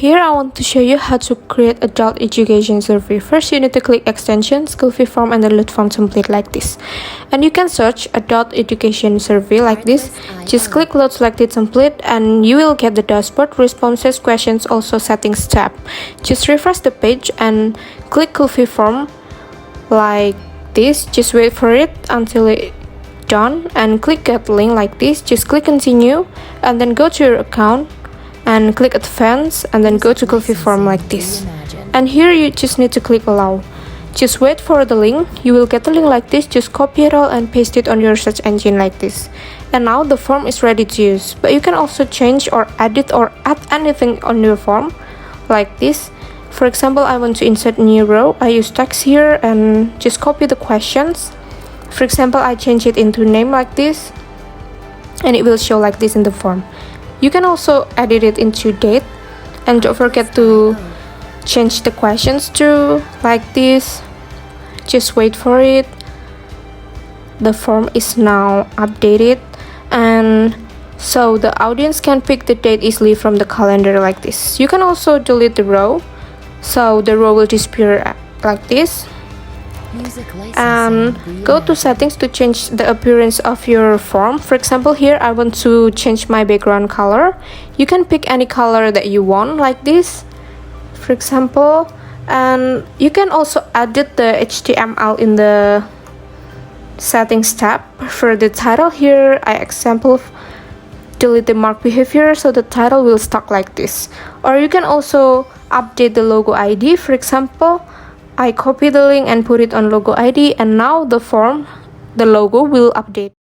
Here I want to show you how to create adult education survey. First, you need to click extension, school fee form, and the load form template like this. And you can search adult education survey like this. Just click load selected template and you will get the dashboard, responses, questions, also settings tab. Just refresh the page and click school fee form like this. Just wait for it until it done and click get link like this. Just click continue and then go to your account and click advance and then go to school fee form like this. And here you just need to click allow. Just wait for the link. You will get the link like this. Just copy it all and paste it on your search engine like this. And now the form is ready to use. But you can also change or edit or add anything on your form like this. For example, I want to insert new row. I use text here and just copy the questions. For example, I change it into name like this and it will show like this in the form. You can also edit it into date and don't forget to change the questions to like this. Just wait for it. The form is now updated and so the audience can pick the date easily from the calendar like this. You can also delete the row so the row will disappear like this. And go to settings to change the appearance of your form. For example, here I want to change my background color. You can pick any color that you want like this, for example. And you can also edit the HTML in the settings tab. For the title here, I example delete the mark behavior so the title will stuck like this. Or you can also update the logo ID. For example, I copy the link and put it on logo ID and now the form, the logo will update.